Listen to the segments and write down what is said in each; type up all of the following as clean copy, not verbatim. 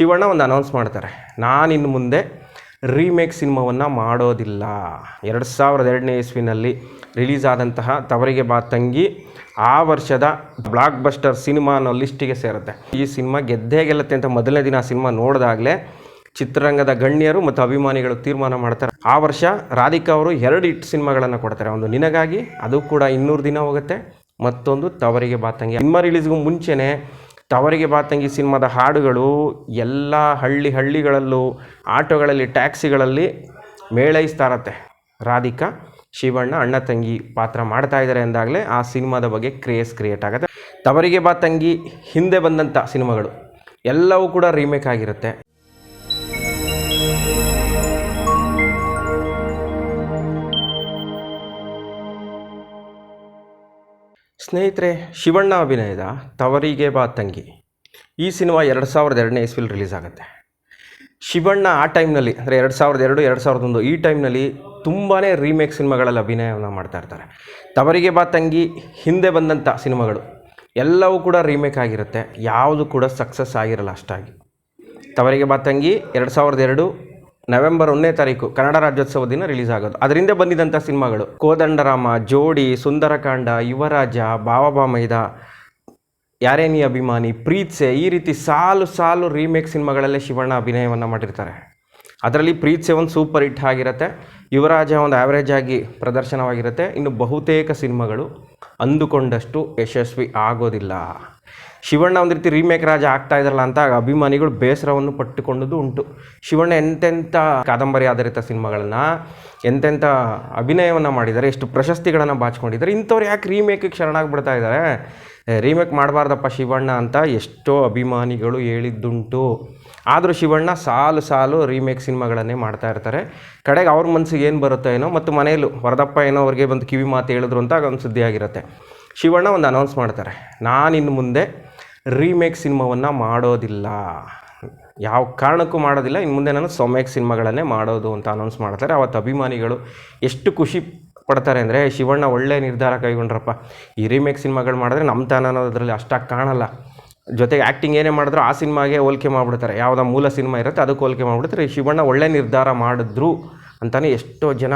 ಶಿವಣ್ಣ ಒಂದು ಅನೌನ್ಸ್ ಮಾಡ್ತಾರೆ, ನಾನಿನ್ನು ಮುಂದೆ ರೀಮೇಕ್ ಸಿನಿಮಾವನ್ನು ಮಾಡೋದಿಲ್ಲ. 2002ನೇ ಇಸ್ವಿನಲ್ಲಿ ರಿಲೀಸ್ ಆದಂತಹ ತವರಿಗೆ ಬಾ ತಂಗಿ ಆ ವರ್ಷದ ಬ್ಲಾಕ್ ಬಸ್ಟರ್ ಸಿನಿಮಾ ಅನ್ನೋ ಲಿಸ್ಟಿಗೆ ಸೇರುತ್ತೆ. ಈ ಸಿನಿಮಾ ಗೆದ್ದೇ ಗೆಲ್ಲುತ್ತೆ ಅಂತ ಮೊದಲನೇ ದಿನ ಆ ಸಿನಿಮಾ ನೋಡಿದಾಗಲೇ ಚಿತ್ರರಂಗದ ಗಣ್ಯರು ಮತ್ತು ಅಭಿಮಾನಿಗಳು ತೀರ್ಮಾನ ಮಾಡ್ತಾರೆ. ಆ ವರ್ಷ ರಾಧಿಕಾ ಅವರು 2 ಹಿಟ್ ಸಿನಿಮಾಗಳನ್ನು ಕೊಡ್ತಾರೆ. ಒಂದು ನಿನಗಾಗಿ, ಅದು ಕೂಡ 200 ದಿನ ಹೋಗುತ್ತೆ, ಮತ್ತೊಂದು ತವರಿಗೆ ಬಾ ತಂಗಿ. ಸಿನಿಮಾ ರಿಲೀಸ್ಗೂ ಮುಂಚೆನೇ ತವರಿಗೆ ಬಾ ತಂಗಿ ಸಿನಿಮಾದ ಹಾಡುಗಳು ಎಲ್ಲ ಹಳ್ಳಿಗಳಲ್ಲೂ, ಆಟೋಗಳಲ್ಲಿ, ಟ್ಯಾಕ್ಸಿಗಳಲ್ಲಿ ಮೇಳೈಸ್ತಾ ಇರತ್ತೆ. ರಾಧಿಕಾ ಶಿವಣ್ಣ ಅಣ್ಣ ತಂಗಿ ಪಾತ್ರ ಮಾಡ್ತಾ ಇದ್ದಾರೆ ಅಂದಾಗಲೇ ಆ ಸಿನಿಮಾದ ಬಗ್ಗೆ ಕ್ರೇಜ್ ಕ್ರಿಯೇಟ್ ಆಗುತ್ತೆ. ತವರಿಗೆ ಬಾ ತಂಗಿ ಹಿಂದೆ ಬಂದಂಥ ಸಿನಿಮಾಗಳು ಎಲ್ಲವೂ ಕೂಡ ರೀಮೇಕ್ ಆಗಿರುತ್ತೆ. ಸ್ನೇಹಿತರೆ, ಶಿವಣ್ಣ ಅಭಿನಯದ ತವರಿಗೆ ಬಾ ತಂಗಿ ಈ ಸಿನಿಮಾ 2002ನೇ ಇಸ್ವಿಲಿ ರಿಲೀಸ್ ಆಗುತ್ತೆ. ಶಿವಣ್ಣ ಆ ಟೈಮ್ನಲ್ಲಿ ಅಂದರೆ 2002, 2001 ಈ ಟೈಮ್ನಲ್ಲಿ ತುಂಬಾ ರೀಮೇಕ್ ಸಿನಿಮಾಗಳಲ್ಲಿ ಅಭಿನಯವನ್ನು ಮಾಡ್ತಾ ಇರ್ತಾರೆ. ತವರಿಗೆ ಬಾ ತಂಗಿ ಹಿಂದೆ ಬಂದಂಥ ಸಿನಿಮಾಗಳು ಎಲ್ಲವೂ ಕೂಡ ರೀಮೇಕ್ ಆಗಿರುತ್ತೆ, ಯಾವುದು ಕೂಡ ಸಕ್ಸಸ್ ಆಗಿರಲ್ಲ ಅಷ್ಟಾಗಿ. ತವರಿಗೆ ಬಾ ತಂಗಿ 2002 ನವೆಂಬರ್ 1ನೇ ತಾರೀಕು ಕನ್ನಡ ರಾಜ್ಯೋತ್ಸವ ದಿನ ರಿಲೀಸ್ ಆಗೋದು. ಅದರಿಂದ ಬಂದಿದ್ದಂಥ ಸಿನಿಮಾಗಳು ಕೋದಂಡರಾಮ, ಜೋಡಿ, ಸುಂದರಕಾಂಡ, ಯುವರಾಜ, ಬಾಬಾ ಮೈದ, ಯಾರೇ ನೀ ಅಭಿಮಾನಿ, ಪ್ರೀತ್ಸೆ, ಈ ರೀತಿ ಸಾಲು ರೀಮೇಕ್ ಸಿನಿಮಾಗಳಲ್ಲೇ ಶಿವಣ್ಣ ಅಭಿನಯವನ್ನು ಮಾಡಿರ್ತಾರೆ. ಅದರಲ್ಲಿ ಪ್ರೀತ್ಸೆ ಒಂದು ಸೂಪರ್ ಹಿಟ್ ಆಗಿರುತ್ತೆ, ಯುವರಾಜ ಒಂದು ಆ್ಯಾವ್ರೇಜ್ ಆಗಿ ಪ್ರದರ್ಶನವಾಗಿರುತ್ತೆ. ಇನ್ನು ಬಹುತೇಕ ಸಿನಿಮಾಗಳು ಅಂದುಕೊಂಡಷ್ಟು ಯಶಸ್ವಿ ಆಗೋದಿಲ್ಲ. ಶಿವಣ್ಣ ಒಂದು ರೀತಿ ರೀಮೇಕ್ ರಾಜ ಆಗ್ತಾ ಇದ್ದಾರಲ್ಲ ಅಂತ ಅಭಿಮಾನಿಗಳು ಬೇಸರವನ್ನು ಪಟ್ಟುಕೊಂಡದ್ದು ಉಂಟು. ಶಿವಣ್ಣ ಎಂತೆಂಥ ಕಾದಂಬರಿ ಆಧಾರಿತ ಸಿನಿಮಾಗಳನ್ನು, ಎಂತೆಂಥ ಅಭಿನಯವನ್ನು ಮಾಡಿದ್ದಾರೆ, ಎಷ್ಟು ಪ್ರಶಸ್ತಿಗಳನ್ನು ಬಾಚಿಕೊಂಡಿದ್ದಾರೆ. ಇಂಥವ್ರು ಯಾಕೆ ರೀಮೇಕಿಗೆ ಶರಣಾಗ್ಬಿಡ್ತಾ ಇದ್ದಾರೆ? ರೀಮೇಕ್ ಮಾಡಬಾರ್ದಪ್ಪ ಶಿವಣ್ಣ ಅಂತ ಎಷ್ಟೋ ಅಭಿಮಾನಿಗಳು ಹೇಳಿದ್ದುಂಟು. ಆದರೂ ಶಿವಣ್ಣ ಸಾಲು ರೀಮೇಕ್ ಸಿನಿಮಾಗಳನ್ನೇ ಮಾಡ್ತಾ ಇರ್ತಾರೆ. ಕಡೆಗೆ ಅವ್ರ ಮನಸ್ಸಿಗೆ ಏನು ಬರುತ್ತೋ ಏನೋ, ಮತ್ತು ಮನೆಯಲ್ಲೂ ವರದಪ್ಪ ಏನೋ ಅವ್ರಿಗೆ ಬಂದು ಕಿವಿ ಮಾತು ಹೇಳಿದ್ರು ಅಂತ ಒಂದು ಸುದ್ದಿ ಆಗಿರುತ್ತೆ. ಶಿವಣ್ಣ ಒಂದು ಅನೌನ್ಸ್ ಮಾಡ್ತಾರೆ, ನಾನಿನ್ನು ಮುಂದೆ ರೀಮೇಕ್ ಸಿನಿಮಾವನ್ನು ಮಾಡೋದಿಲ್ಲ, ಯಾವ ಕಾರಣಕ್ಕೂ ಮಾಡೋದಿಲ್ಲ, ಇನ್ನು ಮುಂದೆ ನಾನು ಸೊಮೇಕ್ ಸಿನಿಮಾಗಳನ್ನೇ ಮಾಡೋದು ಅಂತ ಅನೌನ್ಸ್ ಮಾಡ್ತಾರೆ. ಅವತ್ತು ಅಭಿಮಾನಿಗಳು ಎಷ್ಟು ಖುಷಿ ಪಡ್ತಾರೆ ಅಂದರೆ, ಶಿವಣ್ಣ ಒಳ್ಳೆ ನಿರ್ಧಾರ ಕೈಗೊಂಡ್ರಪ್ಪ, ಈ ರೀಮೇಕ್ ಸಿನಿಮಾಗಳು ಮಾಡಿದ್ರೆ ನಮ್ಮ ತಾನ ಅನ್ನೋದ್ರಲ್ಲಿ ಅಷ್ಟಾಗಿ ಕಾಣಲ್ಲ, ಜೊತೆಗೆ ಆ್ಯಕ್ಟಿಂಗ್ ಏನೇ ಮಾಡಿದ್ರು ಆ ಸಿನಿಮಾಗೆ ಹೋಲಿಕೆ ಮಾಡಿಬಿಡ್ತಾರೆ, ಯಾವುದೋ ಮೂಲ ಸಿನಿಮಾ ಇರುತ್ತೆ ಅದಕ್ಕೆ ಹೋಲಿಕೆ ಮಾಡಿಬಿಡ್ತಾರೆ. ಶಿವಣ್ಣ ಒಳ್ಳೆ ನಿರ್ಧಾರ ಮಾಡಿದ್ರು ಅಂತಲೇ ಎಷ್ಟೋ ಜನ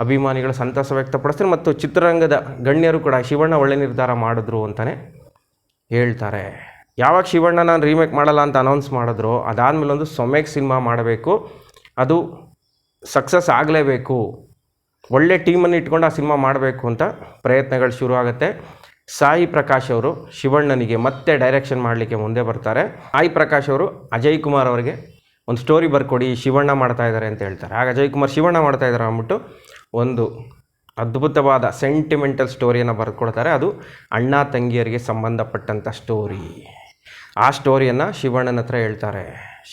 ಅಭಿಮಾನಿಗಳು ಸಂತಸ ವ್ಯಕ್ತಪಡಿಸ್ತಾರೆ. ಮತ್ತು ಚಿತ್ರರಂಗದ ಗಣ್ಯರು ಕೂಡ ಶಿವಣ್ಣ ಒಳ್ಳೆ ನಿರ್ಧಾರ ಮಾಡಿದ್ರು ಅಂತಲೇ ಹೇಳ್ತಾರೆ. ಯಾವಾಗ ಶಿವಣ್ಣ ನಾನು ರೀಮೇಕ್ ಮಾಡಲ್ಲ ಅಂತ ಅನೌನ್ಸ್ ಮಾಡಿದ್ರು, ಅದಾದಮೇಲೆ ಒಂದು ಸೊಮೇಕ್ ಸಿನಿಮಾ ಮಾಡಬೇಕು, ಅದು ಸಕ್ಸಸ್ ಆಗಲೇಬೇಕು, ಒಳ್ಳೆ ಟೀಮನ್ನು ಇಟ್ಕೊಂಡು ಆ ಸಿನಿಮಾ ಮಾಡಬೇಕು ಅಂತ ಪ್ರಯತ್ನಗಳು ಶುರು ಆಗುತ್ತೆ. ಸಾಯಿ ಪ್ರಕಾಶ್ ಅವರು ಶಿವಣ್ಣನಿಗೆ ಮತ್ತೆ ಡೈರೆಕ್ಷನ್ ಮಾಡಲಿಕ್ಕೆ ಮುಂದೆ ಬರ್ತಾರೆ. ಸಾಯಿ ಪ್ರಕಾಶ್ ಅವರು ಅಜಯ್ ಕುಮಾರ್ ಅವರಿಗೆ ಒಂದು ಸ್ಟೋರಿ ಬರ್ಕೊಡಿ, ಶಿವಣ್ಣ ಮಾಡ್ತಾ ಇದ್ದಾರೆ ಅಂತ ಹೇಳ್ತಾರೆ. ಆಗ ಅಜಯ್ ಕುಮಾರ್ ಶಿವಣ್ಣ ಮಾಡ್ತಾ ಇದ್ದಾರೆ ಅಂದ್ಬಿಟ್ಟು ಒಂದು ಅದ್ಭುತವಾದ ಸೆಂಟಿಮೆಂಟಲ್ ಸ್ಟೋರಿಯನ್ನು ಬರ್ಕೊಡ್ತಾರೆ. ಅದು ಅಣ್ಣ ತಂಗಿಯರಿಗೆ ಸಂಬಂಧಪಟ್ಟಂಥ ಸ್ಟೋರಿ. ಆ ಸ್ಟೋರಿಯನ್ನು ಶಿವಣ್ಣನ ಹತ್ರ ಹೇಳ್ತಾರೆ.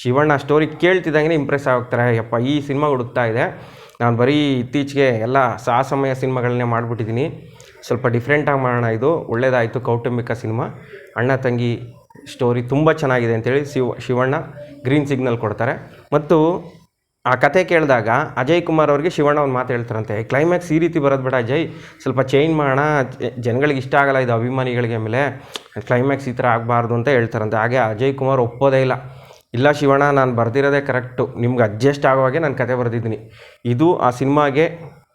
ಶಿವಣ್ಣ ಸ್ಟೋರಿ ಕೇಳ್ತಿದ್ದಂಗೆ ಇಂಪ್ರೆಸ್ ಆಗೋಗ್ತಾರೆ. ಯಪ್ಪ, ಈ ಸಿನಿಮಾ ಹುಡುಕ್ತಾ ಇದೆ, ನಾನು ಬರೀ ಇತ್ತೀಚೆಗೆ ಎಲ್ಲ ಸಾಹಸಮಯ ಸಿನಿಮಾಗಳನ್ನೇ ಮಾಡಿಬಿಟ್ಟಿದ್ದೀನಿ, ಸ್ವಲ್ಪ ಡಿಫ್ರೆಂಟಾಗಿ ಮಾಡೋಣ, ಇದು ಒಳ್ಳೆಯದಾಯಿತು, ಕೌಟುಂಬಿಕ ಸಿನಿಮಾ, ಅಣ್ಣ ತಂಗಿ ಸ್ಟೋರಿ ತುಂಬ ಚೆನ್ನಾಗಿದೆ ಅಂತೇಳಿ ಶಿವಣ್ಣ ಗ್ರೀನ್ ಸಿಗ್ನಲ್ ಕೊಡ್ತಾರೆ. ಮತ್ತು ಆ ಕತೆ ಕೇಳಿದಾಗ ಅಜಯ್ ಕುಮಾರ್ ಅವ್ರಿಗೆ ಶಿವಣ್ಣ ಒಂದು ಮಾತು ಹೇಳ್ತಾರಂತೆ, ಕ್ಲೈಮ್ಯಾಕ್ಸ್ ಈ ರೀತಿ ಬರೋದು ಬೇಡ ಅಜಯ್, ಸ್ವಲ್ಪ ಚೇಂಜ್ ಮಾಡೋಣ, ಜನಗಳಿಗೆ ಇಷ್ಟ ಆಗಲ್ಲ ಇದು ಅಭಿಮಾನಿಗಳಿಗೆ, ಆಮೇಲೆ ಕ್ಲೈಮ್ಯಾಕ್ಸ್ ಈ ಥರ ಆಗಬಾರ್ದು ಅಂತ ಹೇಳ್ತಾರಂತೆ. ಹಾಗೆ ಅಜಯ್ ಕುಮಾರ್ ಒಪ್ಪೋದೇ ಇಲ್ಲ ಶಿವಣ್ಣ, ನಾನು ಬರ್ದಿರೋದೇ ಕರೆಕ್ಟು, ನಿಮ್ಗೆ ಅಡ್ಜಸ್ಟ್ ಆಗೋ ಹಾಗೆ ನಾನು ಕತೆ ಬರೆದಿದ್ದೀನಿ, ಇದು ಆ ಸಿನಿಮಾಗೆ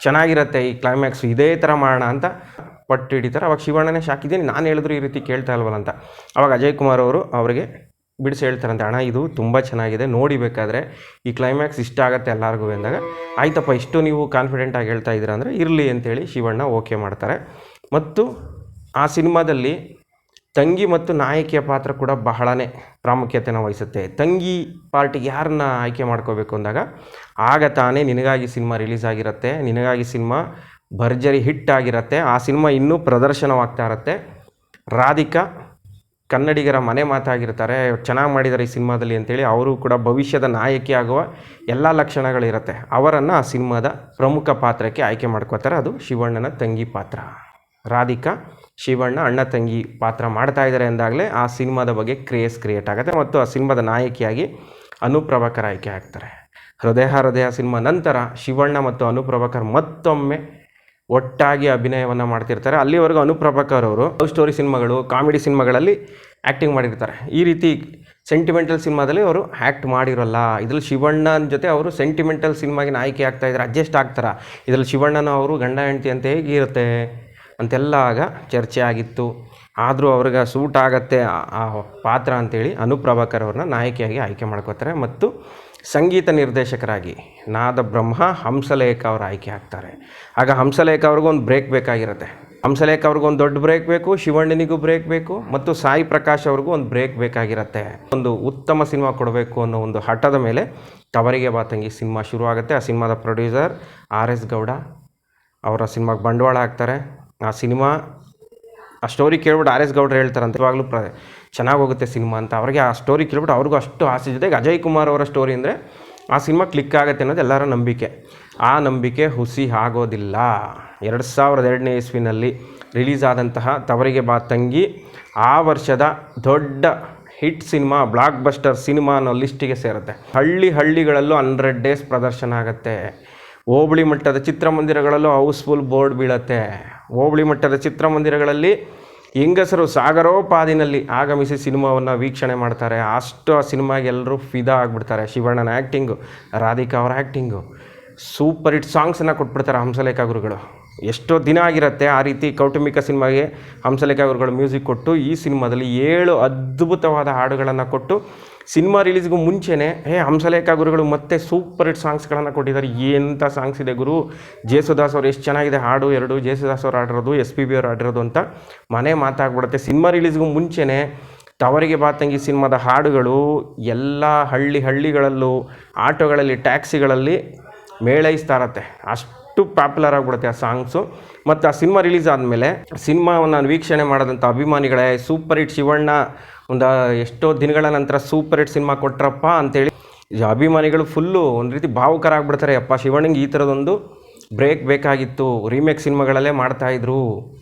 ಚೆನ್ನಾಗಿರುತ್ತೆ, ಈ ಕ್ಲೈಮ್ಯಾಕ್ಸು ಇದೇ ಥರ ಮಾಡೋಣ ಅಂತ ಪಟ್ಟು ಹಿಡಿತಾರೆ. ಅವಾಗ ಶಿವಣ್ಣನೇ ಶಾಕಿದ್ದೀನಿ, ನಾನು ಹೇಳಿದ್ರು ಈ ರೀತಿ ಕೇಳ್ತಾ ಇಲ್ವಲ್ಲ ಅಂತ. ಅವಾಗ ಅಜಯ್ ಕುಮಾರ್ ಅವರು ಅವರಿಗೆ ಬಿಡಿಸಿ ಹೇಳ್ತಾರಂತೆ, ಅಣ್ಣ ಇದು ತುಂಬ ಚೆನ್ನಾಗಿದೆ, ನೋಡಿ ಬೇಕಾದರೆ ಈ ಕ್ಲೈಮ್ಯಾಕ್ಸ್ ಇಷ್ಟ ಆಗುತ್ತೆ ಎಲ್ಲರಿಗೂ ಅಂದಾಗ, ಆಯ್ತಪ್ಪ ಇಷ್ಟು ನೀವು ಕಾನ್ಫಿಡೆಂಟಾಗಿ ಹೇಳ್ತಾ ಇದ್ದೀರಾ ಅಂದರೆ ಇರಲಿ ಅಂತೇಳಿ ಶಿವಣ್ಣ ಓಕೆ ಮಾಡ್ತಾರೆ. ಮತ್ತು ಆ ಸಿನಿಮಾದಲ್ಲಿ ತಂಗಿ ಮತ್ತು ನಾಯಕಿಯ ಪಾತ್ರ ಕೂಡ ಬಹಳನೇ ಪ್ರಾಮುಖ್ಯತೆಯನ್ನು ವಹಿಸುತ್ತೆ. ತಂಗಿ ಪಾರ್ಟಿಗೆ ಯಾರನ್ನ ಆಯ್ಕೆ ಮಾಡ್ಕೋಬೇಕು ಅಂದಾಗ, ಆಗ ತಾನೇ ನಿನಗಾಗಿ ಸಿನಿಮಾ ರಿಲೀಸ್ ಆಗಿರುತ್ತೆ, ನಿನಗಾಗಿ ಸಿನಿಮಾ ಭರ್ಜರಿ ಹಿಟ್ ಆಗಿರುತ್ತೆ, ಆ ಸಿನಿಮಾ ಇನ್ನೂ ಪ್ರದರ್ಶನವಾಗ್ತಾ ಇರುತ್ತೆ. ರಾಧಿಕಾ ಕನ್ನಡಿಗರ ಮನೆ ಮಾತಾಗಿರ್ತಾರೆ, ಚೆನ್ನಾಗಿ ಮಾಡಿದ್ದಾರೆ ಈ ಸಿನಿಮಾದಲ್ಲಿ ಅಂತೇಳಿ ಅವರು ಕೂಡ ಭವಿಷ್ಯದ ನಾಯಕಿ ಆಗುವ ಎಲ್ಲ ಲಕ್ಷಣಗಳಿರುತ್ತೆ. ಅವರನ್ನು ಆ ಸಿನಿಮಾದ ಪ್ರಮುಖ ಪಾತ್ರಕ್ಕೆ ಆಯ್ಕೆ ಮಾಡ್ಕೋತಾರೆ. ಅದು ಶಿವಣ್ಣನ ತಂಗಿ ಪಾತ್ರ. ರಾಧಿಕಾ ಶಿವಣ್ಣ ಅಣ್ಣ ತಂಗಿ ಪಾತ್ರ ಮಾಡ್ತಾ ಇದ್ದಾರೆ ಅಂದಾಗಲೇ ಆ ಸಿನಿಮಾದ ಬಗ್ಗೆ ಕ್ರೇಜ್ ಕ್ರಿಯೇಟ್ ಆಗುತ್ತೆ. ಮತ್ತು ಆ ಸಿನಿಮಾದ ನಾಯಕಿಯಾಗಿ ಅನುಪ್ರಭಾಕರ್ ಆಯ್ಕೆ ಆಗ್ತಾರೆ. ಹೃದಯ ಸಿನಿಮಾ ನಂತರ ಶಿವಣ್ಣ ಮತ್ತು ಅನುಪ್ರಭಾಕರ್ ಮತ್ತೊಮ್ಮೆ ಒಟ್ಟಾಗಿ ಅಭಿನಯವನ್ನು ಮಾಡ್ತಿರ್ತಾರೆ. ಅಲ್ಲಿವರೆಗೂ ಅನುಪ್ರಭಾಕರ್ ಅವರು ಲವ್ ಸ್ಟೋರಿ ಸಿನಿಮಾಗಳು, ಕಾಮಿಡಿ ಸಿನಿಮಾಗಳಲ್ಲಿ ಆ್ಯಕ್ಟಿಂಗ್ ಮಾಡಿರ್ತಾರೆ. ಈ ರೀತಿ ಸೆಂಟಿಮೆಂಟಲ್ ಸಿನಿಮಾದಲ್ಲಿ ಅವರು ಆ್ಯಕ್ಟ್ ಮಾಡಿರೋಲ್ಲ. ಇದರಲ್ಲಿ ಶಿವಣ್ಣನ ಜೊತೆ ಅವರು ಸೆಂಟಿಮೆಂಟಲ್ ಸಿನಿಮಾಗೆ ನಾಯಕಿ ಆಗ್ತಾಯಿದ್ದಾರೆ, ಅಡ್ಜಸ್ಟ್ ಆಗ್ತಾರೆ. ಇದರಲ್ಲಿ ಶಿವಣ್ಣನ ಅವರು ಗಂಡ ಹೆಂಡತಿ ಅಂತ ಹೇಗಿರುತ್ತೆ ಅಂತೆಲ್ಲ ಆಗ ಚರ್ಚೆ ಆಗಿತ್ತು. ಆದರೂ ಅವ್ರಿಗೆ ಸೂಟ್ ಆಗತ್ತೆ ಆ ಪಾತ್ರ ಅಂತೇಳಿ ಅನುಪ್ರಭಾಕರ್ ಅವ್ರನ್ನ ನಾಯಕಿಯಾಗಿ ಆಯ್ಕೆ ಮಾಡ್ಕೋತಾರೆ ಮತ್ತು ಸಂಗೀತ ನಿರ್ದೇಶಕರಾಗಿ ನಾದಬ್ರಹ್ಮ ಹಂಸಲೇಖ ಅವರು ಆಯ್ಕೆ ಆಗ್ತಾರೆ. ಆಗ ಹಂಸಲೇಖ ಅವ್ರಿಗೂ ಒಂದು ಬ್ರೇಕ್ ಬೇಕಾಗಿರುತ್ತೆ. ಹಂಸಲೇಖ ಅವ್ರಿಗೂ ಒಂದು ದೊಡ್ಡ ಬ್ರೇಕ್ ಬೇಕು, ಶಿವಣ್ಣನಿಗೂ ಬ್ರೇಕ್ ಬೇಕು ಮತ್ತು ಸಾಯಿ ಪ್ರಕಾಶ್ ಅವ್ರಿಗೂ ಒಂದು ಬ್ರೇಕ್ ಬೇಕಾಗಿರುತ್ತೆ. ಒಂದು ಉತ್ತಮ ಸಿನಿಮಾ ಕೊಡಬೇಕು ಅನ್ನೋ ಒಂದು ಹಠದ ಮೇಲೆ ತವರಿಗೆ ಬಾ ತಂಗಿ ಸಿನಿಮಾ ಶುರುವಾಗುತ್ತೆ. ಆ ಸಿನಿಮಾದ ಪ್ರೊಡ್ಯೂಸರ್ RS ಗೌಡ ಅವರ ಸಿನಿಮಾಗೆ ಬಂಡವಾಳ ಹಾಕ್ತಾರೆ. ಆ ಸಿನಿಮಾ ಆ ಸ್ಟೋರಿ ಕೇಳ್ಬಿಟ್ಟು RS ಗೌಡ್ರು ಹೇಳ್ತಾರಂತೆ ಇವಾಗಲೂ ಚೆನ್ನಾಗಿ ಹೋಗುತ್ತೆ ಸಿನಿಮಾ ಅಂತ. ಅವ್ರಿಗೆ ಆ ಸ್ಟೋರಿ ಕೇಳ್ಬಿಟ್ಟು ಅವ್ರಿಗೂ ಅಷ್ಟು ಆಸೆ. ಜೊತೆಗೆ ಅಜಯ್ ಕುಮಾರ್ ಅವರ ಸ್ಟೋರಿ ಅಂದರೆ ಆ ಸಿನಿಮಾ ಕ್ಲಿಕ್ ಆಗುತ್ತೆ ಅನ್ನೋದು ಎಲ್ಲರ ನಂಬಿಕೆ. ಆ ನಂಬಿಕೆ ಹುಸಿ ಆಗೋದಿಲ್ಲ. 2002ನೇ ಇಸ್ವಿನಲ್ಲಿ ರಿಲೀಸ್ ಆದಂತಹ ತವರಿಗೆ ಬಾ ತಂಗಿ ಆ ವರ್ಷದ ದೊಡ್ಡ hit cinema, blockbuster cinema ಅನ್ನೋ ಲಿಸ್ಟಿಗೆ ಸೇರುತ್ತೆ. ಹಳ್ಳಿಗಳಲ್ಲೂ 100 ಡೇಸ್ ಪ್ರದರ್ಶನ ಆಗುತ್ತೆ. ಹೋಬಳಿ ಮಟ್ಟದ ಚಿತ್ರಮಂದಿರಗಳಲ್ಲೂ ಹೌಸ್ಫುಲ್ ಬೋರ್ಡ್ ಬೀಳುತ್ತೆ. ಹೋಬಳಿ ಮಟ್ಟದ ಚಿತ್ರಮಂದಿರಗಳಲ್ಲಿ ಹೆಂಗಸರು ಸಾಗರೋಪಾದಿನಲ್ಲಿ ಆಗಮಿಸಿ ಸಿನಿಮಾವನ್ನು ವೀಕ್ಷಣೆ ಮಾಡ್ತಾರೆ. ಅಷ್ಟು ಆ ಸಿನಿಮಾಗೆ ಎಲ್ಲರೂ ಫಿದಾ ಆಗಿಬಿಡ್ತಾರೆ. ಶಿವಣ್ಣನ ಆ್ಯಕ್ಟಿಂಗು, ರಾಧಿಕಾ ಅವರ ಆ್ಯಕ್ಟಿಂಗು, ಸೂಪರ್ ಹಿಟ್ ಸಾಂಗ್ಸನ್ನು ಕೊಟ್ಬಿಡ್ತಾರೆ ಹಂಸಲೇಖ ಗುರುಗಳು. ಎಷ್ಟೋ ದಿನ ಆಗಿರುತ್ತೆ ಆ ರೀತಿ ಕೌಟುಂಬಿಕ ಸಿನಿಮಾಗೆ ಹಂಸಲೇಖ ಗುರುಗಳು ಮ್ಯೂಸಿಕ್ ಕೊಟ್ಟು ಈ ಸಿನಿಮಾದಲ್ಲಿ 7 ಅದ್ಭುತವಾದ ಹಾಡುಗಳನ್ನು ಕೊಟ್ಟು ಸಿನಿಮಾ ರಿಲೀಸ್ಗೂ ಮುಂಚೆನೇ ಹಂಸಲೇಖ ಗುರುಗಳು ಮತ್ತೆ ಸೂಪರ್ ಹಿಟ್ ಸಾಂಗ್ಸ್ಗಳನ್ನು ಕೊಟ್ಟಿದ್ದಾರೆ. ಎಂಥ ಸಾಂಗ್ಸ್ ಇದೆ ಗುರು, ಜೇಸುದಾಸ್ ಅವ್ರು ಎಷ್ಟು ಚೆನ್ನಾಗಿದೆ ಹಾಡು, 2 ಜೇಸುದಾಸ್ ಅವ್ರು ಆಡಿರೋದು, SPB ಅವ್ರು ಆಡಿರೋದು ಅಂತ ಮನೆ ಮಾತಾಗ್ಬಿಡುತ್ತೆ. ಸಿನಿಮಾ ರಿಲೀಸ್ಗೂ ಮುಂಚೆನೇ ತವರಿಗೆ ಬಾ ತಂಗಿ ಸಿನಿಮಾದ ಹಾಡುಗಳು ಎಲ್ಲ ಹಳ್ಳಿಗಳಲ್ಲೂ, ಆಟೋಗಳಲ್ಲಿ, ಟ್ಯಾಕ್ಸಿಗಳಲ್ಲಿ ಮೇಳೈಸ್ತಾ ಇರತ್ತೆ. ಅಷ್ಟು ಪಾಪ್ಯುಲರ್ ಆಗಿಬಿಡುತ್ತೆ ಆ ಸಾಂಗ್ಸು. ಮತ್ತು ಆ ಸಿನಿಮಾ ರಿಲೀಸ್ ಆದಮೇಲೆ ಸಿನಿಮಾವನ್ನು ವೀಕ್ಷಣೆ ಮಾಡೋದಂಥ ಅಭಿಮಾನಿಗಳೇ ಸೂಪರ್ ಹಿಟ್ ಶಿವಣ್ಣ ಒಂದು ಎಷ್ಟೋ ದಿನಗಳ ನಂತರ ಸೂಪರ್ ಹಿಟ್ ಸಿನಿಮಾ ಕೊಟ್ರಪ್ಪ ಅಂತೇಳಿ ಅಭಿಮಾನಿಗಳು ಫುಲ್ಲು ಒಂದು ರೀತಿ ಭಾವುಕರಾಗ್ಬಿಡ್ತಾರೆ. ಅಪ್ಪ ಶಿವಣ್ಣಂಗೆ ಈ ಥರದೊಂದು ಬ್ರೇಕ್ ಬೇಕಾಗಿತ್ತು, ರೀಮೇಕ್ ಸಿನಿಮಾಗಳಲ್ಲೇ ಮಾಡ್ತಾಯಿದ್ರು.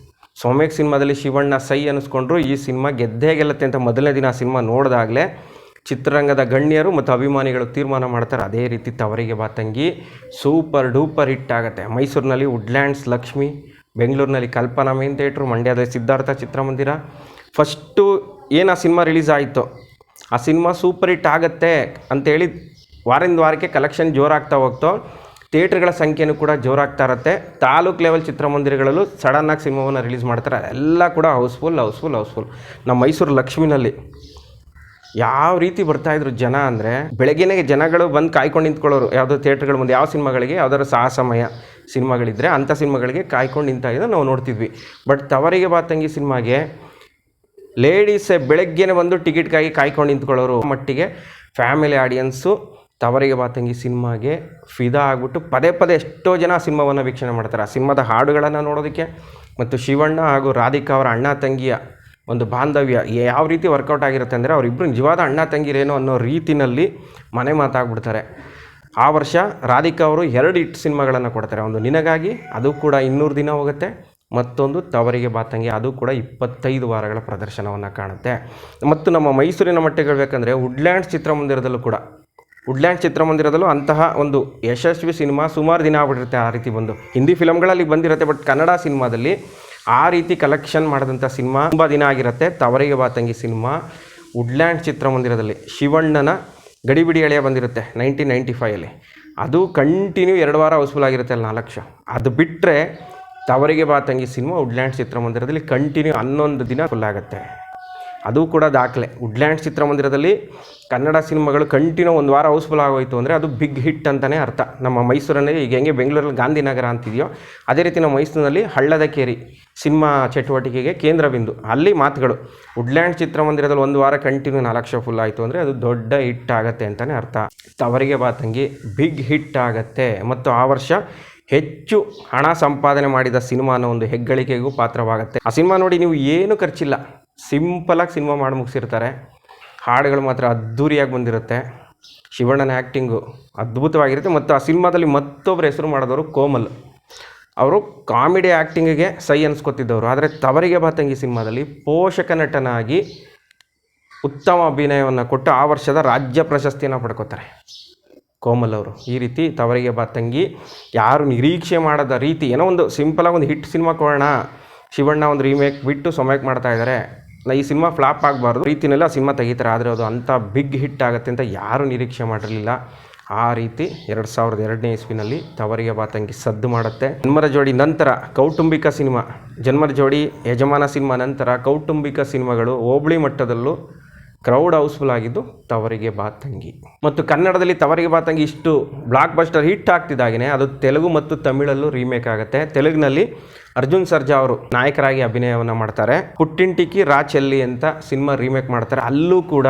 ಸೌಮ್ಯಕ್ ಸಿನಿಮಾದಲ್ಲಿ ಶಿವಣ್ಣ ಸೈ ಅನ್ನಿಸ್ಕೊಂಡ್ರು, ಈ ಸಿನಿಮಾ ಗೆದ್ದೇ ಗೆಲ್ಲತ್ತೆ ಅಂತ ಮೊದಲನೇ ದಿನ ಆ ಸಿನಿಮಾ ನೋಡಿದಾಗಲೇ ಚಿತ್ರರಂಗದ ಗಣ್ಯರು ಮತ್ತು ಅಭಿಮಾನಿಗಳು ತೀರ್ಮಾನ ಮಾಡ್ತಾರೆ. ಅದೇ ರೀತಿ ತವರಿಗೆ ಬಾ ತಂಗಿ ಸೂಪರ್ ಡೂಪರ್ ಹಿಟ್ ಆಗುತ್ತೆ. ಮೈಸೂರಿನಲ್ಲಿ ವುಡ್ಲ್ಯಾಂಡ್ಸ್ ಲಕ್ಷ್ಮಿ, ಬೆಂಗಳೂರಿನಲ್ಲಿ ಕಲ್ಪನಾ ಮೇನ್ ಥಿಯೇಟ್ರು, ಮಂಡ್ಯದಲ್ಲಿ ಸಿದ್ಧಾರ್ಥ ಚಿತ್ರಮಂದಿರ. ಫಸ್ಟು ಏನು ಆ ಸಿನಿಮಾ ರಿಲೀಸ್ ಆಯಿತು, ಆ ಸಿನಿಮಾ ಸೂಪರ್ ಹಿಟ್ ಆಗುತ್ತೆ ಅಂಥೇಳಿ ವಾರದಿಂದ ವಾರಕ್ಕೆ ಕಲೆಕ್ಷನ್ ಜೋರಾಗ್ತಾ ಹೋಗ್ತೋ, ಥಿಯೇಟ್ರ್ಗಳ ಸಂಖ್ಯೆಯೂ ಕೂಡ ಜೋರಾಗ್ತಾ ಇರುತ್ತೆ. ತಾಲೂಕು ಲೆವೆಲ್ ಚಿತ್ರಮಂದಿರಗಳಲ್ಲೂ ಸಡನ್ನಾಗಿ ಸಿನಿಮಾವನ್ನು ರಿಲೀಸ್ ಮಾಡ್ತಾರೆ. ಎಲ್ಲ ಕೂಡ ಹೌಸ್ಫುಲ್. ನಮ್ಮ ಮೈಸೂರು ಲಕ್ಷ್ಮಿನಲ್ಲಿ ಯಾವ ರೀತಿ ಬರ್ತಾಯಿದ್ರು ಜನ ಅಂದರೆ, ಬೆಳಗ್ಗೆನೇ ಜನಗಳು ಬಂದು ಕಾಯ್ಕೊಂಡು ನಿಂತ್ಕೊಳ್ಳೋರು. ಯಾವುದೋ ಥಿಯೇಟ್ರ್ಗಳ ಮುಂದೆ ಯಾವ ಸಿನಿಮಾಗಳಿಗೆ, ಯಾವುದಾದ್ರು ಸಾಹಸಮಯ ಸಿನಿಮಾಗಳಿದ್ದರೆ ಅಂಥ ಸಿನಿಮಾಗಳಿಗೆ ಕಾಯ್ಕೊಂಡು ನಿಂತಾಗಿದ್ದು ನಾವು ನೋಡ್ತಿದ್ವಿ. ಬಟ್ ತವರಿಗೆ ಬಾ ತಂಗಿ ಸಿನಿಮಾಗೆ ಲೇಡೀಸೇ ಬೆಳಗ್ಗೆನೇ ಬಂದು ಟಿಕೆಟ್ಗಾಗಿ ಕಾಯ್ಕೊಂಡು ನಿಂತ್ಕೊಳ್ಳೋರು ಮಟ್ಟಿಗೆ ಫ್ಯಾಮಿಲಿ ಆಡಿಯನ್ಸು ತವರಿಗೆ ಬಾ ತಂಗಿ ಸಿನಿಮಾಗೆ ಫಿದಾ ಆಗಿಬಿಟ್ಟು ಪದೇ ಎಷ್ಟೋ ಜನ ಆ ಸಿನಿಮಾವನ್ನು ವೀಕ್ಷಣೆ ಮಾಡ್ತಾರೆ. ಆ ಸಿನಿಮಾದ ಹಾಡುಗಳನ್ನು ನೋಡೋದಕ್ಕೆ ಮತ್ತು ಶಿವಣ್ಣ ಹಾಗೂ ರಾಧಿಕಾ ಅವರ ಅಣ್ಣ ತಂಗಿಯ ಒಂದು ಬಾಂಧವ್ಯ ಯಾವ ರೀತಿ ವರ್ಕೌಟ್ ಆಗಿರುತ್ತೆ ಅಂದರೆ, ಅವರಿಬ್ಬರು ನಿಜವಾದ ಅಣ್ಣ ತಂಗಿರೇನೋ ಅನ್ನೋ ರೀತಿಯಲ್ಲಿ ಮನೆ ಮಾತಾಗ್ಬಿಡ್ತಾರೆ. ಆ ವರ್ಷ ರಾಧಿಕಾ ಅವರು 2 ಹಿಟ್ ಸಿನಿಮಾಗಳನ್ನು ಕೊಡ್ತಾರೆ. ಒಂದು ನಿನಗಾಗಿ, ಅದು ಕೂಡ 200 ದಿನ ಹೋಗುತ್ತೆ. ಮತ್ತೊಂದು ತವರಿಗೆ ಬಾ ತಂಗಿ, ಅದು ಕೂಡ 25 ವಾರಗಳ ಪ್ರದರ್ಶನವನ್ನು ಕಾಣುತ್ತೆ. ಮತ್ತು ನಮ್ಮ ಮೈಸೂರಿನ ಮಟ್ಟಿಗೆ ಹೇಳಬೇಕಂದ್ರೆ ವುಡ್ಲ್ಯಾಂಡ್ಸ್ ಚಿತ್ರಮಂದಿರದಲ್ಲೂ ಅಂತಹ ಒಂದು ಯಶಸ್ವಿ ಸಿನಿಮಾ ಸುಮಾರು ದಿನ ಆಗ್ಬಿಟ್ಟಿರುತ್ತೆ. ಆ ರೀತಿ ಬಂದು ಹಿಂದಿ ಫಿಲಮ್ಗಳಲ್ಲಿ ಬಂದಿರುತ್ತೆ, ಬಟ್ ಕನ್ನಡ ಸಿನಿಮಾದಲ್ಲಿ ಆ ರೀತಿ ಕಲೆಕ್ಷನ್ ಮಾಡಿದಂಥ ಸಿನಿಮಾ ತುಂಬ ದಿನ ಆಗಿರುತ್ತೆ. ತವರಿಗೆ ಬಾ ತಂಗಿ ಸಿನಿಮಾ ವುಡ್ಲ್ಯಾಂಡ್ಸ್ ಚಿತ್ರಮಂದಿರದಲ್ಲಿ ಶಿವಣ್ಣನ ಗಡಿಬಿಡಿ ಎಳೆಯ ಬಂದಿರುತ್ತೆ 1995ಅಲ್ಲಿ. ಅದು ಕಂಟಿನ್ಯೂ 2 ವಾರ ಹೌಸ್ಫುಲ್ ಆಗಿರುತ್ತೆ, ಅಲ್ಲಿ 4 ಶೋ. ಅದು ಬಿಟ್ಟರೆ ತವರಿಗೆ ಬಾ ತಂಗಿ ಸಿನಿಮಾ ವುಡ್ಲ್ಯಾಂಡ್ಸ್ ಚಿತ್ರಮಂದಿರದಲ್ಲಿ ಕಂಟಿನ್ಯೂ 11 ದಿನ ಫುಲ್ ಆಗುತ್ತೆ. ಅದು ಕೂಡ ದಾಖಲೆ. ವುಡ್ಲ್ಯಾಂಡ್ಸ್ ಚಿತ್ರಮಂದಿರದಲ್ಲಿ ಕನ್ನಡ ಸಿನಿಮಾಗಳು ಕಂಟಿನ್ಯೂ 1 ವಾರ ಹೌಸ್ಫುಲ್ ಆಗೋಯಿತು ಅಂದರೆ ಅದು ಬಿಗ್ ಹಿಟ್ ಅಂತಲೇ ಅರ್ಥ. ನಮ್ಮ ಮೈಸೂರಲ್ಲಿ ಈಗ ಹೆಂಗೆ ಬೆಂಗಳೂರಲ್ಲಿ ಗಾಂಧಿನಗರ ಅಂತಿದೆಯೋ ಅದೇ ರೀತಿ ನಮ್ಮ ಮೈಸೂರಿನಲ್ಲಿ ಹಳ್ಳದ ಕೇರಿ ಸಿನಿಮಾ ಚಟುವಟಿಕೆಗೆ ಕೇಂದ್ರ ಬಿಂದು. ಅಲ್ಲಿ ಮಾತುಗಳು ವುಡ್ಲ್ಯಾಂಡ್ಸ್ ಚಿತ್ರಮಂದಿರದಲ್ಲಿ 1 ವಾರ ಕಂಟಿನ್ಯೂ 4 ಶೋ ಫುಲ್ ಆಯಿತು ಅಂದರೆ ಅದು ದೊಡ್ಡ ಹಿಟ್ ಆಗುತ್ತೆ ಅಂತಲೇ ಅರ್ಥ. ತವರಿಗೆ ಬಾ ತಂಗಿ ಬಿಗ್ ಹಿಟ್ ಆಗುತ್ತೆ ಮತ್ತು ಆ ವರ್ಷ ಹೆಚ್ಚು ಹಣ ಸಂಪಾದನೆ ಮಾಡಿದ ಸಿನಿಮಾ ಅನ್ನೋ ಒಂದು ಹೆಗ್ಗಳಿಕೆಗೂ ಪಾತ್ರವಾಗುತ್ತೆ. ಆ ಸಿನಿಮಾ ನೋಡಿ, ನೀವು ಏನು ಖರ್ಚಿಲ್ಲ, ಸಿಂಪಲಾಗಿ ಸಿನಿಮಾ ಮಾಡಿ ಮುಗಿಸಿರ್ತಾರೆ. ಹಾಡುಗಳು ಮಾತ್ರ ಅದ್ಧೂರಿಯಾಗಿ ಬಂದಿರುತ್ತೆ. ಶಿವಣ್ಣನ ಆ್ಯಕ್ಟಿಂಗು ಅದ್ಭುತವಾಗಿರುತ್ತೆ. ಮತ್ತು ಆ ಸಿನಿಮಾದಲ್ಲಿ ಮತ್ತೊಬ್ಬರು ಹೆಸರು ಮಾಡಿದವರು ಕೋಮಲ್ ಅವರು ಕಾಮಿಡಿ ಆ್ಯಕ್ಟಿಂಗಿಗೆ ಸೈ ಅನಿಸ್ಕೊತಿದ್ದವರು. ಆದರೆ ತವರಿಗೆ ಬಾ ತಂಗಿ ಸಿನಿಮಾದಲ್ಲಿ ಪೋಷಕ ನಟನಾಗಿ ಉತ್ತಮ ಅಭಿನಯವನ್ನು ಕೊಟ್ಟು ಆ ವರ್ಷದ ರಾಜ್ಯ ಪ್ರಶಸ್ತಿಯನ್ನು ಪಡ್ಕೋತಾರೆ ಕೋಮಲ್ ಅವರು. ಈ ರೀತಿ ತವರಿಗೆ ಬಾ ತಂಗಿ ಯಾರು ನಿರೀಕ್ಷೆ ಮಾಡದ ರೀತಿ, ಏನೋ ಒಂದು ಸಿಂಪಲಾಗಿ ಒಂದು ಹಿಟ್ ಸಿನಿಮಾ ಕೊಡೋಣ, ಶಿವಣ್ಣ ಒಂದು ರೀಮೇಕ್ ಬಿಟ್ಟು ಸೊಮೇಕ್ ಮಾಡ್ತಾಯಿದ್ದಾರೆ, ಈ ಸಿನಿಮಾ ಫ್ಲಾಪ್ ಆಗಬಾರ್ದು ರೀತಿಯಲ್ಲ ಸಿನಿಮಾ ತೆಗಿತಾರೆ, ಆದರೆ ಅದು ಅಂಥ ಬಿಗ್ ಹಿಟ್ ಆಗುತ್ತೆ ಅಂತ ಯಾರೂ ನಿರೀಕ್ಷೆ ಮಾಡಿರಲಿಲ್ಲ. ಆ ರೀತಿ 2002ನೇ ಇಸ್ವಿನಲ್ಲಿ ತವರಿಗೆ ಬಾ ತಂಗಿ ಸದ್ದು ಮಾಡುತ್ತೆ. ಜನ್ಮದ ಜೋಡಿ ನಂತರ ಕೌಟುಂಬಿಕ ಸಿನಿಮಾ, ಜನ್ಮದ ಜೋಡಿ, ಯಜಮಾನ ಸಿನಿಮಾ ನಂತರ ಕೌಟುಂಬಿಕ ಸಿನಿಮಾಗಳು ಹೋಬಳಿ ಮಟ್ಟದಲ್ಲೂ ಕ್ರೌಡ್ ಹೌಸ್ಫುಲ್ ಆಗಿದ್ದು ತವರಿಗೆ ಬಾ ತಂಗಿ. ಮತ್ತು ಕನ್ನಡದಲ್ಲಿ ತವರಿಗೆ ಬಾ ತಂಗಿ ಇಷ್ಟು ಬ್ಲಾಕ್ ಬಸ್ಟರ್ ಹಿಟ್ ಆಗ್ತಿದ್ದಾಗೇ ಅದು ತೆಲುಗು ಮತ್ತು ತಮಿಳಲ್ಲೂ ರೀಮೇಕ್ ಆಗುತ್ತೆ. ತೆಲುಗಿನಲ್ಲಿ ಅರ್ಜುನ್ ಸರ್ಜಾ ಅವರು ನಾಯಕರಾಗಿ ಅಭಿನಯವನ್ನು ಮಾಡ್ತಾರೆ. ಹುಟ್ಟಿಂಟಿಕಿ ರಾಚೆಲ್ಲಿ ಅಂತ ಸಿನಿಮಾ ರೀಮೇಕ್ ಮಾಡ್ತಾರೆ, ಅಲ್ಲೂ ಕೂಡ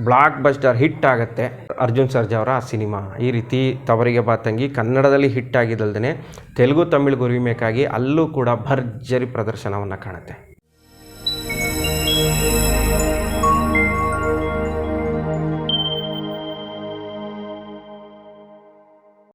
ಬ್ಲಾಕ್ ಬಸ್ಟರ್ ಹಿಟ್ ಆಗುತ್ತೆ ಅರ್ಜುನ್ ಸರ್ಜಾ ಅವರ ಆ ಸಿನಿಮಾ. ಈ ರೀತಿ ತವರಿಗೆ ಬಾ ತಂಗಿ ಕನ್ನಡದಲ್ಲಿ ಹಿಟ್ ಆಗಿದ್ದಲ್ದೇ ತೆಲುಗು ತಮಿಳಿಗೂ ರೀಮೇಕ್ ಆಗಿ ಅಲ್ಲೂ ಕೂಡ ಭರ್ಜರಿ ಪ್ರದರ್ಶನವನ್ನು ಕಾಣುತ್ತೆ.